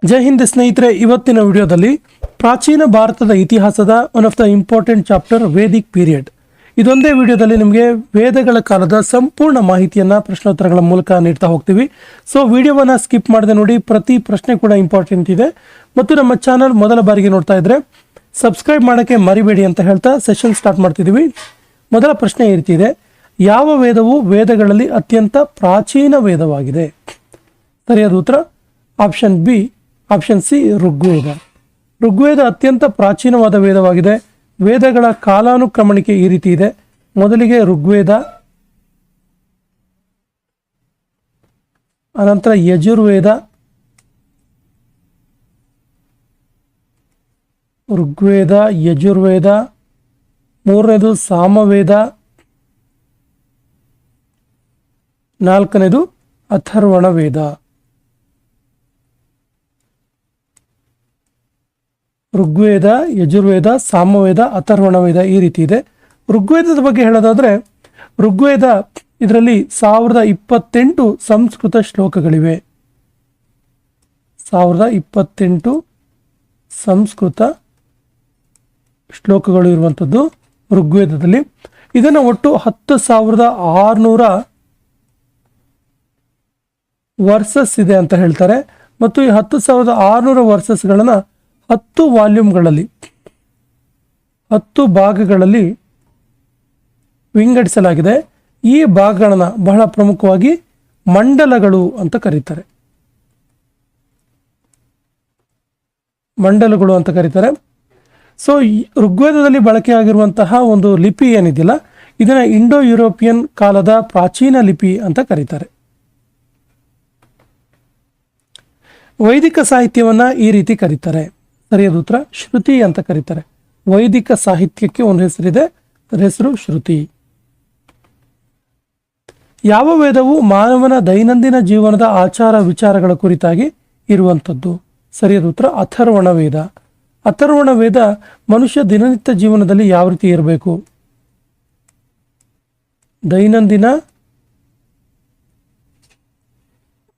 ಜೈ ಹಿಂದ್ ಸ್ನೇಹಿತರೆ, ಇವತ್ತಿನ ವಿಡಿಯೋದಲ್ಲಿ ಪ್ರಾಚೀನ ಭಾರತದ ಇತಿಹಾಸದ one of the important chapter Vedic period. ಇದೊಂದೇ ವಿಡಿಯೋದಲ್ಲಿ ನಿಮಗೆ ವೇದಗಳ ಕಾಲದ ಸಂಪೂರ್ಣ ಮಾಹಿತಿಯನ್ನು ಪ್ರಶ್ನೋತ್ತರಗಳ ಮೂಲಕ ನೀಡ್ತಾ ಹೋಗ್ತೀವಿ. ಸೊ ವಿಡಿಯೋವನ್ನು ಸ್ಕಿಪ್ ಮಾಡದೆ ನೋಡಿ, ಪ್ರತಿ ಪ್ರಶ್ನೆ ಕೂಡ ಇಂಪಾರ್ಟೆಂಟ್ ಇದೆ. ಮತ್ತು ನಮ್ಮ ಚಾನಲ್ ಮೊದಲ ಬಾರಿಗೆ ನೋಡ್ತಾ ಇದ್ರೆ ಸಬ್ಸ್ಕ್ರೈಬ್ ಮಾಡೋಕ್ಕೆ ಮರಿಬೇಡಿ ಅಂತ ಹೇಳ್ತಾ ಸೆಷನ್ ಸ್ಟಾರ್ಟ್ ಮಾಡ್ತಿದ್ದೀವಿ. ಮೊದಲ ಪ್ರಶ್ನೆ ಈ ರೀತಿ ಇದೆ: ಯಾವ ವೇದವು ವೇದಗಳಲ್ಲಿ ಅತ್ಯಂತ ಪ್ರಾಚೀನ ವೇದವಾಗಿದೆ? ಸರಿಯಾದ ಉತ್ತರ option B, option C, Rigveda. Rigveda ಅತ್ಯಂತ ಪ್ರಾಚೀನವಾದ ವೇದವಾಗಿದೆ. ವೇದಗಳ ಕಾಲಾನುಕ್ರಮಣಿಕೆ ಈ ರೀತಿ ಇದೆ: ಮೊದಲಿಗೆ ಋಗ್ವೇದ, ಅನಂತರ ಯಜುರ್ವೇದ, ಋಗ್ವೇದ, ಯಜುರ್ವೇದ, ಮೂರನೇದು ಸಾಮವೇದ, ನಾಲ್ಕನೇದು ಅಥರ್ವಣ ವೇದ. ಋಗ್ವೇದ, ಯಜುರ್ವೇದ, ಸಾಮವೇದ, ಅಥರ್ವಣ ವೇದ ಈ ರೀತಿ ಇದೆ. ಋಗ್ವೇದದ ಬಗ್ಗೆ ಹೇಳೋದಾದ್ರೆ, ಋಗ್ವೇದ ಇದರಲ್ಲಿ 1028 ಸಂಸ್ಕೃತ ಶ್ಲೋಕಗಳಿವೆ. 1028 ಸಂಸ್ಕೃತ ಶ್ಲೋಕಗಳು ಇರುವಂಥದ್ದು ಋಗ್ವೇದದಲ್ಲಿ. ಇದನ್ನು ಒಟ್ಟು 10,600 ವರ್ಸಸ್ ಇದೆ ಅಂತ ಹೇಳ್ತಾರೆ. ಮತ್ತು ಈ 10,600 ವರ್ಸಸ್ಗಳನ್ನು 10 ವಾಲ್ಯೂಮ್ಗಳಲ್ಲಿ 10 ಭಾಗಗಳಲ್ಲಿ ವಿಂಗಡಿಸಲಾಗಿದೆ. ಈ ಭಾಗಗಳನ್ನು ಬಹಳ ಪ್ರಮುಖವಾಗಿ ಮಂಡಲಗಳು ಅಂತ ಕರೀತಾರೆ. ಮಂಡಲಗಳು ಅಂತ ಕರೀತಾರೆ. ಸೊ ಋಗ್ವೇದದಲ್ಲಿ ಬಳಕೆಯಾಗಿರುವಂತಹ ಒಂದು ಲಿಪಿ ಏನಿದೆಯಲ್ಲ, ಇದನ್ನ ಇಂಡೋ ಯುರೋಪಿಯನ್ ಕಾಲದ ಪ್ರಾಚೀನ ಲಿಪಿ ಅಂತ ಕರೀತಾರೆ. ವೈದಿಕ ಸಾಹಿತ್ಯವನ್ನ ಈ ರೀತಿ ಕರೀತಾರೆ. ಸರಿಯಾದ ಉತ್ತರ ಶ್ರುತಿ ಅಂತ ಕರೀತಾರೆ. ವೈದಿಕ ಸಾಹಿತ್ಯಕ್ಕೆ ಒಂದು ಹೆಸರಿದೆ, ಅದರ ಹೆಸರು ಶ್ರುತಿ. ಯಾವ ವೇದವು ಮಾನವನ ದೈನಂದಿನ ಜೀವನದ ಆಚಾರ ವಿಚಾರಗಳ ಕುರಿತಾಗಿ ಇರುವಂಥದ್ದು? ಸರಿಯಾದ ಉತ್ತರ ಅಥರ್ವಣ ವೇದ. ಅಥರ್ವಣ ವೇದ ಮನುಷ್ಯ ದಿನನಿತ್ಯ ಜೀವನದಲ್ಲಿ ಯಾವ ರೀತಿ ಇರಬೇಕು, ದೈನಂದಿನ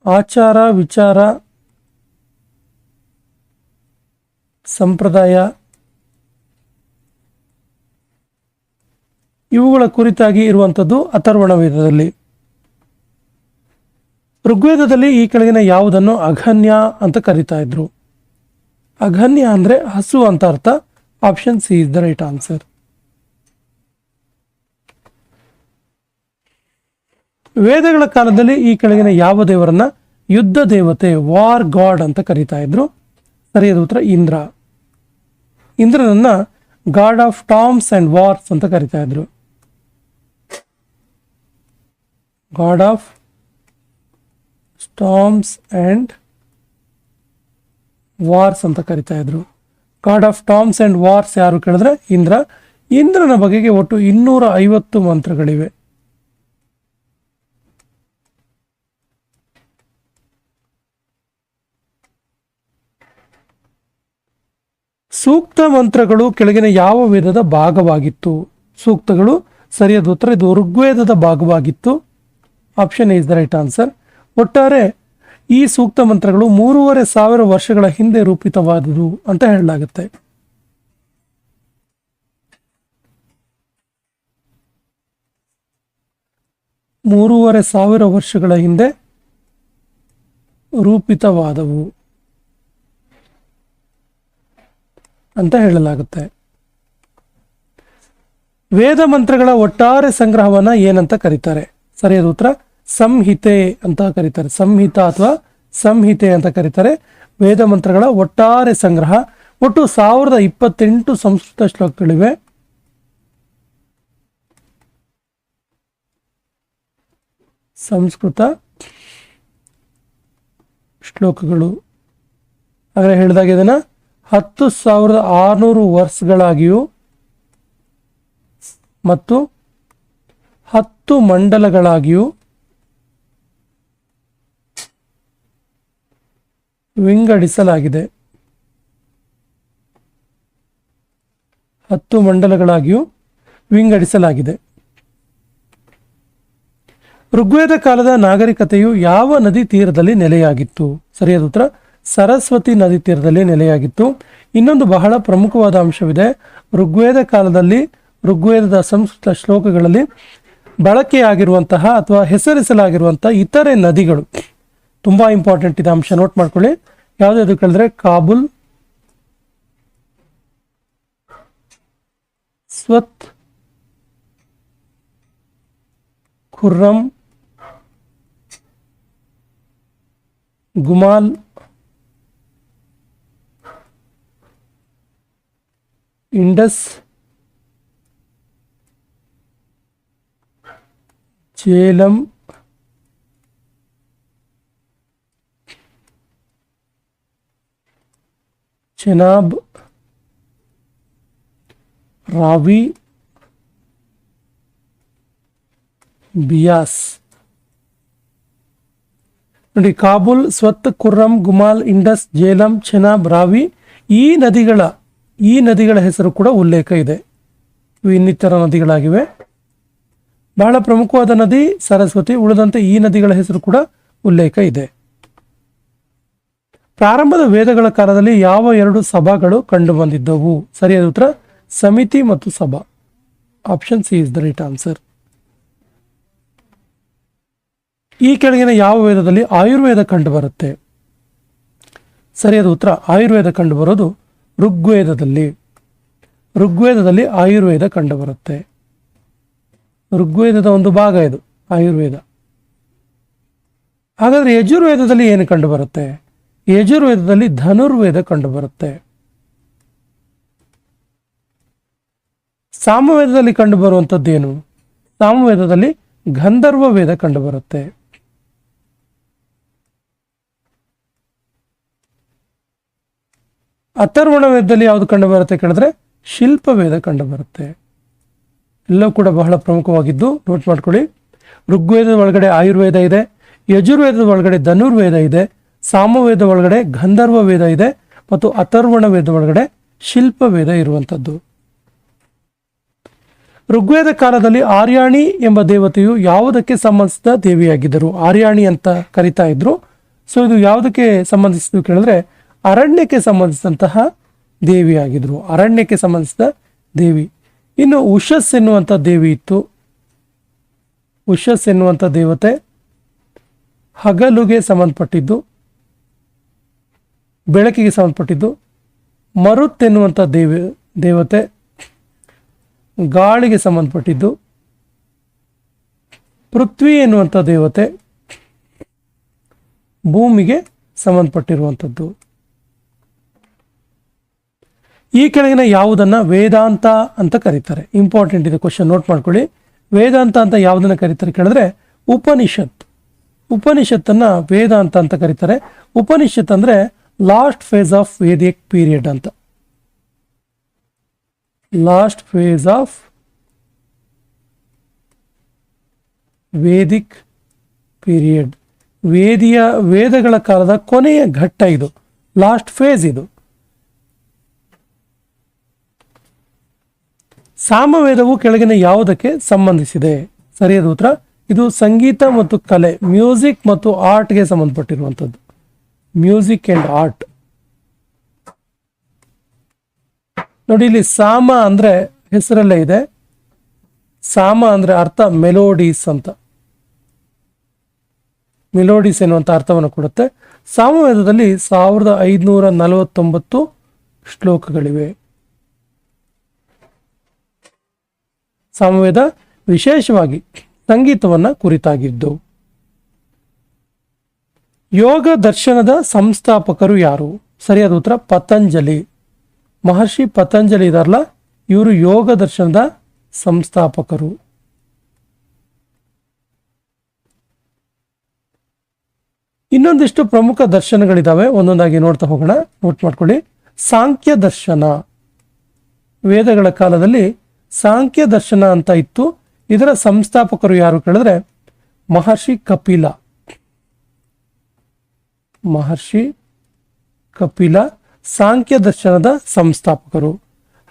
ಆಚಾರ ವಿಚಾರ ಸಂಪ್ರದಾಯ ಇವುಗಳ ಕುರಿತಾಗಿ ಇರುವಂಥದ್ದು ಅಥರ್ವಣ ವೇದದಲ್ಲಿ. ಋಗ್ವೇದದಲ್ಲಿ ಈ ಕೆಳಗಿನ ಯಾವುದನ್ನು ಅಘನ್ಯ ಅಂತ ಕರೀತಾ ಇದ್ರು? ಅಘನ್ಯ ಅಂದ್ರೆ ಹಸು ಅಂತ ಅರ್ಥ. Option C is the right answer. ವೇದಗಳ ಕಾಲದಲ್ಲಿ ಈ ಕೆಳಗಿನ ಯಾವ ದೇವರನ್ನ ಯುದ್ಧ ದೇವತೆ, ವಾರ್ ಗಾಡ್ ಅಂತ ಕರೀತಾ ಇದ್ರು? ಸರಿಯಾದ ಉತ್ತರ ಇಂದ್ರ. ಇಂದ್ರನನ್ನ god of storms and wars ಅಂತ ಕರೀತಾ ಇದ್ರು. God of storms and wars ಅಂತ ಕರೀತಾ ಇದ್ರು. God of storms and wars ಯಾರು ಕೇಳಿದ್ರೆ ಇಂದ್ರ. ಇಂದ್ರನ ಬಗೆಗೆ ಒಟ್ಟು 250 ಮಂತ್ರಗಳಿವೆ. ಸೂಕ್ತ ಮಂತ್ರಗಳು ಕೆಳಗಿನ ಯಾವ ವೇದದ ಭಾಗವಾಗಿತ್ತು? ಸೂಕ್ತಗಳು ಸರಿಯಾದ ಉತ್ತರ ಇದು ಋಗ್ವೇದದ ಭಾಗವಾಗಿತ್ತು. Option A is the right answer. ಒಟ್ಟಾರೆ ಈ ಸೂಕ್ತ ಮಂತ್ರಗಳು 3500 ವರ್ಷಗಳ ಹಿಂದೆ ರೂಪಿತವಾದುದು ಅಂತ ಹೇಳಲಾಗುತ್ತೆ. ಮೂರುವರೆ ಸಾವಿರ ವರ್ಷಗಳ ಹಿಂದೆ ರೂಪಿತವಾದವು ಅಂತ ಹೇಳಲಾಗುತ್ತೆ. ವೇದ ಮಂತ್ರಗಳ ಒಟ್ಟಾರೆ ಸಂಗ್ರಹವನ್ನ ಏನಂತ ಕರೀತಾರೆ? ಸರಿಯಾದ ಉತ್ತರ ಸಂಹಿತೆ ಅಂತ ಕರೀತಾರೆ. ಸಂಹಿತ ಅಥವಾ ಸಂಹಿತೆ ಅಂತ ಕರೀತಾರೆ. ವೇದ ಮಂತ್ರಗಳ ಒಟ್ಟಾರೆ ಸಂಗ್ರಹ. ಒಟ್ಟು 1028 ಸಂಸ್ಕೃತ ಶ್ಲೋಕಗಳಿವೆ. ಸಂಸ್ಕೃತ ಶ್ಲೋಕಗಳು ಹಾಗೆ ಹೇಳಿದಾಗ ಇದನ್ನ 10,600 ವರ್ಸ್ಗಳಾಗಿಯೂ ಮತ್ತು 10 ಮಂಡಲಗಳಾಗಿಯೂ ವಿಂಗಡಿಸಲಾಗಿದೆ. 10 ಮಂಡಲಗಳಾಗಿಯೂ ವಿಂಗಡಿಸಲಾಗಿದೆ. ಋಗ್ವೇದ ಕಾಲದ ನಾಗರಿಕತೆಯು ಯಾವ ನದಿ ತೀರದಲ್ಲಿ ನೆಲೆಯಾಗಿತ್ತು? ಸರಿಯಾದ ಉತ್ತರ ಸರಸ್ವತಿ ನದಿ ತೀರದಲ್ಲಿ ನೆಲೆಯಾಗಿತ್ತು. ಇನ್ನೊಂದು ಬಹಳ ಪ್ರಮುಖವಾದ ಅಂಶವಿದೆ. ಋಗ್ವೇದ ಕಾಲದಲ್ಲಿ ಋಗ್ವೇದದ ಸಂಸ್ಕೃತ ಶ್ಲೋಕಗಳಲ್ಲಿ ಬಳಕೆಯಾಗಿರುವಂತಹ ಅಥವಾ ಹೆಸರಿಸಲಾಗಿರುವಂತಹ ಇತರೆ ನದಿಗಳು ತುಂಬಾ ಇಂಪಾರ್ಟೆಂಟ್ ಇದೆ, ಅಂಶ ನೋಟ್ ಮಾಡ್ಕೊಳ್ಳಿ. ಯಾವುದಾದ್ರು ಕೇಳಿದ್ರೆ ಕಾಬುಲ್, ಸ್ವತ್, ಖುರ್ರಂ, ಗುಮಾಲ್, ಇಂಡಸ್, ಜೇಲಂ, ಚೆನಾಬ್, ರಾವಿ, ಬಿಯಾಸ್. ನೋಡಿ, ಕಾಬುಲ್, ಸ್ವತ್, ಖುರ್ರಂ, ಗುಮಾಲ್, ಇಂಡಸ್, ಜೇಲಂ, ಚೆನಾಬ್, ರಾವಿ ಈ ನದಿಗಳ ಹೆಸರು ಕೂಡ ಉಲ್ಲೇಖ ಇದೆ. ಇವು ಇನ್ನಿತರ ನದಿಗಳಾಗಿವೆ. ಬಹಳ ಪ್ರಮುಖವಾದ ನದಿ ಸರಸ್ವತಿ. ಉಳಿದಂತೆ ಈ ನದಿಗಳ ಹೆಸರು ಕೂಡ ಉಲ್ಲೇಖ ಇದೆ. ಪ್ರಾರಂಭದ ವೇದಗಳ ಕಾಲದಲ್ಲಿ ಯಾವ ಎರಡು ಸಭಾಗಳು ಕಂಡು ಬಂದಿದ್ದವು? ಸರಿಯಾದ ಉತ್ತರ ಸಮಿತಿ ಮತ್ತು ಸಭಾ. Option C is the right answer. ಈ ಕೆಳಗಿನ ಯಾವ ವೇದದಲ್ಲಿ ಆಯುರ್ವೇದ ಕಂಡು ಬರುತ್ತೆ? ಸರಿಯಾದ ಉತ್ತರ ಆಯುರ್ವೇದ ಕಂಡು ಬರೋದು ಋಗ್ವೇದದಲ್ಲಿ. ಋಗ್ವೇದದಲ್ಲಿ ಆಯುರ್ವೇದ ಕಂಡು ಬರುತ್ತೆ. ಋಗ್ವೇದದ ಒಂದು ಭಾಗ ಇದು ಆಯುರ್ವೇದ. ಹಾಗಾದ್ರೆ ಯಜುರ್ವೇದದಲ್ಲಿ ಏನು ಕಂಡು ಬರುತ್ತೆ? ಯಜುರ್ವೇದದಲ್ಲಿ ಧನುರ್ವೇದ ಕಂಡು ಬರುತ್ತೆ. ಸಾಮವೇದದಲ್ಲಿ ಕಂಡು ಬರುವಂಥದ್ದೇನು? ಸಾಮವೇದದಲ್ಲಿ ಗಂಧರ್ವ ವೇದ ಕಂಡು ಬರುತ್ತೆ. ಅಥರ್ವಣ ವೇದದಲ್ಲಿ ಯಾವುದು ಕಂಡು ಬರುತ್ತೆ ಕೇಳಿದ್ರೆ ಶಿಲ್ಪ ವೇದ ಕಂಡು ಬರುತ್ತೆ. ಎಲ್ಲವೂ ಕೂಡ ಬಹಳ ಪ್ರಮುಖವಾಗಿದ್ದು ನೋಟ್ ಮಾಡ್ಕೊಳ್ಳಿ. ಋಗ್ವೇದದ ಒಳಗಡೆ ಆಯುರ್ವೇದ ಇದೆ, ಯಜುರ್ವೇದದ ಒಳಗಡೆ ಧನುರ್ವೇದ ಇದೆ, ಸಾಮವೇದ ಒಳಗಡೆ ಗಂಧರ್ವ ವೇದ ಇದೆ ಮತ್ತು ಅಥರ್ವಣ ವೇದ ಒಳಗಡೆ ಶಿಲ್ಪ ವೇದ ಇರುವಂಥದ್ದು. ಋಗ್ವೇದ ಕಾಲದಲ್ಲಿ ಆರ್ಯಾಣಿ ಎಂಬ ದೇವತೆಯು ಯಾವುದಕ್ಕೆ ಸಂಬಂಧಿಸಿದ ದೇವಿಯಾಗಿದ್ದರು? ಆರ್ಯಾಣಿ ಅಂತ ಕರಿತಾ ಇದ್ರು. ಸೊ ಇದು ಯಾವುದಕ್ಕೆ ಸಂಬಂಧಿಸಿದ್ದು ಕೇಳಿದ್ರೆ ಅರಣ್ಯಕ್ಕೆ ಸಂಬಂಧಿಸಿದಂತಹ ದೇವಿಯಾಗಿದ್ರು. ಅರಣ್ಯಕ್ಕೆ ಸಂಬಂಧಿಸಿದ ದೇವಿ. ಇನ್ನು ಉಷಸ್ ಎನ್ನುವಂಥ ದೇವಿ ಇತ್ತು. ಉಷಸ್ ಎನ್ನುವಂಥ ದೇವತೆ ಹಗಲುಗೆ ಸಂಬಂಧಪಟ್ಟಿದ್ದು, ಬೆಳಕಿಗೆ ಸಂಬಂಧಪಟ್ಟಿದ್ದು. ಮರುತ್ ಎನ್ನುವಂಥ ದೇವತೆ ಗಾಳಿಗೆ ಸಂಬಂಧಪಟ್ಟಿದ್ದು. ಪೃಥ್ವಿ ಎನ್ನುವಂಥ ದೇವತೆ ಭೂಮಿಗೆ ಸಂಬಂಧಪಟ್ಟಿರುವಂಥದ್ದು. ಈ ಕೆಳಗಿನ ಯಾವುದನ್ನ ವೇದಾಂತ ಅಂತ ಕರೀತಾರೆ? ಇಂಪಾರ್ಟೆಂಟ್ ಇದೆ ಕ್ವಶನ್, ನೋಟ್ ಮಾಡ್ಕೊಳ್ಳಿ. ವೇದಾಂತ ಅಂತ ಯಾವುದನ್ನ ಕರೀತಾರೆ ಕೇಳಿದ್ರೆ ಉಪನಿಷತ್. ಉಪನಿಷತ್ತನ್ನ ವೇದಾಂತ ಅಂತ ಕರೀತಾರೆ. ಉಪನಿಷತ್ ಅಂದ್ರೆ last phase of Vedic period ಅಂತ. Last phase of Vedic period. ವೇದಗಳ ಕಾಲದ ಕೊನೆಯ ಘಟ್ಟ ಇದು, ಲಾಸ್ಟ್ ಫೇಸ್ ಇದು. ಸಾಮವೇದವು ಕೆಳಗಿನ ಯಾವುದಕ್ಕೆ ಸಂಬಂಧಿಸಿದೆ? ಸರಿಯಾದ ಉತ್ತರ ಇದು ಸಂಗೀತ ಮತ್ತು ಕಲೆ, ಮ್ಯೂಸಿಕ್ ಮತ್ತು ಆರ್ಟ್ಗೆ ಸಂಬಂಧಪಟ್ಟಿರುವಂಥದ್ದು. Music and art. ನೋಡಿ, ಇಲ್ಲಿ ಸಾಮ ಅಂದ್ರೆ ಹೆಸರಲ್ಲೇ ಇದೆ. ಸಾಮ ಅಂದ್ರೆ ಅರ್ಥ ಮೆಲೋಡೀಸ್ ಅಂತ. ಮೆಲೋಡೀಸ್ ಎನ್ನುವಂಥ ಅರ್ಥವನ್ನು ಕೊಡುತ್ತೆ. ಸಾಮವೇದದಲ್ಲಿ 1549 ಶ್ಲೋಕಗಳಿವೆ. ಸಾಮವೇದ ವಿಶೇಷವಾಗಿ ಸಂಗೀತವನ್ನ ಕುರಿತಾಗಿದ್ದು. ಯೋಗ ದರ್ಶನದ ಸಂಸ್ಥಾಪಕರು ಯಾರು? ಸರಿಯಾದ ಉತ್ತರ ಪತಂಜಲಿ. ಮಹರ್ಷಿ ಪತಂಜಲಿ ಇದಾರಲ್ಲ, ಇವರು ಯೋಗ ದರ್ಶನದ ಸಂಸ್ಥಾಪಕರು. ಇನ್ನೊಂದಿಷ್ಟು ಪ್ರಮುಖ ದರ್ಶನಗಳಿದಾವೆ, ಒಂದೊಂದಾಗಿ ನೋಡ್ತಾ ಹೋಗೋಣ. ನೋಟ್ ಮಾಡ್ಕೊಳ್ಳಿ. ಸಾಂಖ್ಯ ದರ್ಶನ. ವೇದಗಳ ಕಾಲದಲ್ಲಿ ಸಾಂಖ್ಯ ದರ್ಶನ ಅಂತ ಇತ್ತು. ಇದರ ಸಂಸ್ಥಾಪಕರು ಯಾರು ಕೇಳಿದ್ರೆ ಮಹರ್ಷಿ ಕಪಿಲ. ಮಹರ್ಷಿ ಕಪಿಲ ಸಾಂಖ್ಯ ದರ್ಶನದ ಸಂಸ್ಥಾಪಕರು.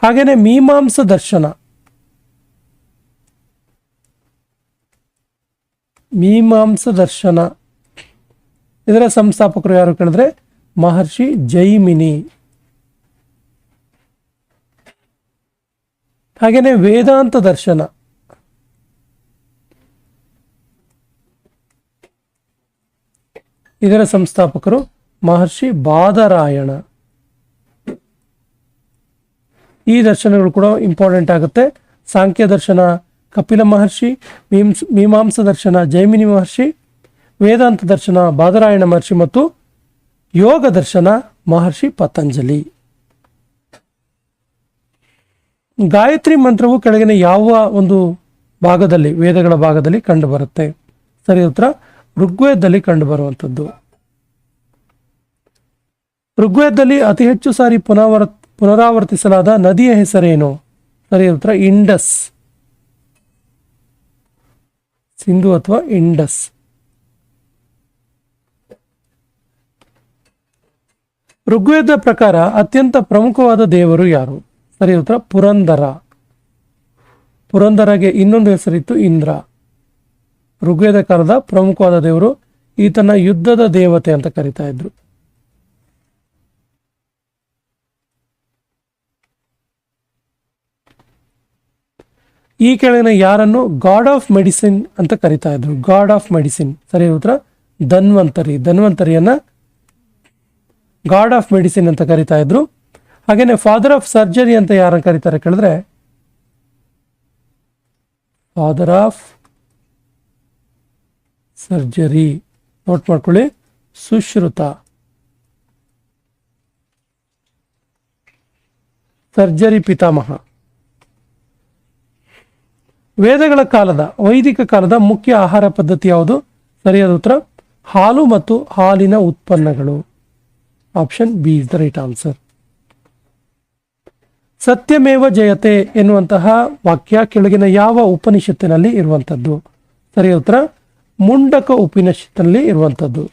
ಹಾಗೇನೆ ಮೀಮಾಂಸ ದರ್ಶನ. ಮೀಮಾಂಸ ದರ್ಶನ ಇದರ ಸಂಸ್ಥಾಪಕರು ಯಾರು ಕೇಳಿದ್ರೆ ಮಹರ್ಷಿ ಜೈಮಿನಿ. ಹಾಗೆಯೇ ವೇದಾಂತ ದರ್ಶನ ಇದರ ಸಂಸ್ಥಾಪಕರು ಮಹರ್ಷಿ ಬಾದರಾಯಣ. ಈ ದರ್ಶನಗಳು ಕೂಡ ಇಂಪಾರ್ಟೆಂಟ್ ಆಗುತ್ತೆ. ಸಾಂಖ್ಯ ದರ್ಶನ ಕಪಿಲ ಮಹರ್ಷಿ, ಮೀಮಾಂಸ ದರ್ಶನ ಜೈಮಿನಿ ಮಹರ್ಷಿ, ವೇದಾಂತ ದರ್ಶನ ಬಾದರಾಯಣ ಮಹರ್ಷಿ ಮತ್ತು ಯೋಗ ದರ್ಶನ ಮಹರ್ಷಿ ಪತಂಜಲಿ. ಗಾಯತ್ರಿ ಮಂತ್ರವು ಕೆಳಗಿನ ಯಾವ ಒಂದು ಭಾಗದಲ್ಲಿ ವೇದಗಳ ಭಾಗದಲ್ಲಿ ಕಂಡುಬರುತ್ತೆ? ಸರಿ ಉತ್ತರ ಋಗ್ವೇದದಲ್ಲಿ ಕಂಡುಬರುವಂಥದ್ದು. ಋಗ್ವೇದದಲ್ಲಿ ಅತಿ ಹೆಚ್ಚು ಸಾರಿ ಪುನರಾವರ್ತಿಸಲಾದ ನದಿಯ ಹೆಸರೇನು? ಸರಿ ಉತ್ತರ ಇಂಡಸ್. ಸಿಂಧು ಅಥವಾ ಇಂಡಸ್. ಋಗ್ವೇದ ಪ್ರಕಾರ ಅತ್ಯಂತ ಪ್ರಮುಖವಾದ ದೇವರು ಯಾರು? ಸರಿ ಉತ್ತರ ಪುರಂದರ. ಪುರಂದರಗೆ ಇನ್ನೊಂದು ಹೆಸರಿತ್ತು ಇಂದ್ರ. ಋಗ್ವೇದ ಕಾಲದ ಪ್ರಮುಖವಾದ ದೇವರು. ಈತನ ಯುದ್ಧದ ದೇವತೆ ಅಂತ ಕರೀತಾ ಇದ್ರು. ಈ ಕೆಳಗಿನ ಯಾರನ್ನು ಗಾಡ್ ಆಫ್ ಮೆಡಿಸಿನ್ ಅಂತ ಕರೀತಾ ಇದ್ರು? God of medicine. ಸರಿ ಉತ್ತರ ಧನ್ವಂತರಿ. ಧನ್ವಂತರಿಯನ್ನ ಗಾಡ್ ಆಫ್ ಮೆಡಿಸಿನ್ ಅಂತ ಕರೀತಾ ಇದ್ರು. ಹಾಗೇನೆ ಫಾದರ್ ಆಫ್ ಸರ್ಜರಿ ಅಂತ ಯಾರನ್ನು ಕರೀತಾರೆ ಕೇಳಿದ್ರೆ, ಫಾದರ್ ಆಫ್ ಸರ್ಜರಿ ನೋಟ್ ಮಾಡ್ಕೊಳ್ಳಿ, ಸುಶ್ರುತ. ಸರ್ಜರಿ ಪಿತಾಮಹ. ವೇದಗಳ ಕಾಲದ ವೈದಿಕ ಕಾಲದ ಮುಖ್ಯ ಆಹಾರ ಪದ್ಧತಿ ಯಾವುದು? ಸರಿಯಾದ ಉತ್ತರ ಹಾಲು ಮತ್ತು ಹಾಲಿನ ಉತ್ಪನ್ನಗಳು. Option B is the right answer. ಸತ್ಯಮೇವ ಜಯತೆ ಎನ್ನುವಂತಹ ವಾಕ್ಯ ಕೆಳಗಿನ ಯಾವ ಉಪನಿಷತ್ತಿನಲ್ಲಿ ಇರುವಂಥದ್ದು? ಸರಿಯಾದ ಉತ್ತರ ಮುಂಡಕ ಉಪನಿಷತ್ತಿನಲ್ಲಿ ಇರುವಂಥದ್ದು.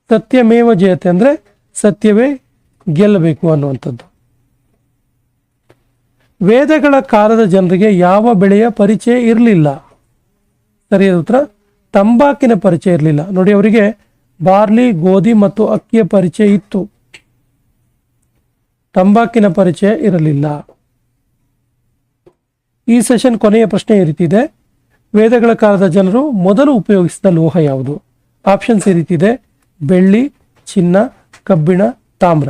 ಸತ್ಯಮೇವ ಜಯತೆ ಅಂದ್ರೆ ಸತ್ಯವೇ ಗೆಲ್ಲಬೇಕು ಅನ್ನುವಂಥದ್ದು. ವೇದಗಳ ಕಾಲದ ಜನರಿಗೆ ಯಾವ ಬೆಳೆಯ ಪರಿಚಯ ಇರಲಿಲ್ಲ? ಸರಿಯಾದ ಉತ್ತರ ತಂಬಾಕಿನ ಪರಿಚಯ ಇರಲಿಲ್ಲ. ನೋಡಿ, ಅವರಿಗೆ ಬಾರ್ಲಿ, ಗೋಧಿ ಮತ್ತು ಅಕ್ಕಿಯ ಪರಿಚಯ ಇತ್ತು, ತಂಬಾಕಿನ ಪರಿಚಯ ಇರಲಿಲ್ಲ. ಈ ಸೆಷನ್ ಕೊನೆಯ ಪ್ರಶ್ನೆ ಈ ರೀತಿ ಇದೆ: ವೇದಗಳ ಕಾಲದ ಜನರು ಮೊದಲು ಉಪಯೋಗಿಸಿದ ಲೋಹ ಯಾವುದು? ಆಪ್ಷನ್ಸ್ ಈ ರೀತಿ ಇದೆ: ಬೆಳ್ಳಿ, ಚಿನ್ನ, ಕಬ್ಬಿಣ, ತಾಮ್ರ.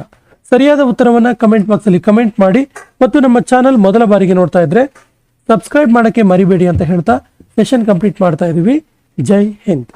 ಸರಿಯಾದ ಉತ್ತರವನ್ನ ಕಮೆಂಟ್ ಬಾಕ್ಸ್ ಅಲ್ಲಿ ಕಮೆಂಟ್ ಮಾಡಿ ಮತ್ತು ನಮ್ಮ ಚಾನಲ್ ಮೊದಲ ಬಾರಿಗೆ ನೋಡ್ತಾ ಇದ್ರೆ ಸಬ್ಸ್ಕ್ರೈಬ್ ಮಾಡೋಕ್ಕೆ ಮರಿಬೇಡಿ ಅಂತ ಹೇಳ್ತಾ ಸೆಷನ್ ಕಂಪ್ಲೀಟ್ ಮಾಡ್ತಾ ಇದೀವಿ. ಜೈ ಹಿಂದ್.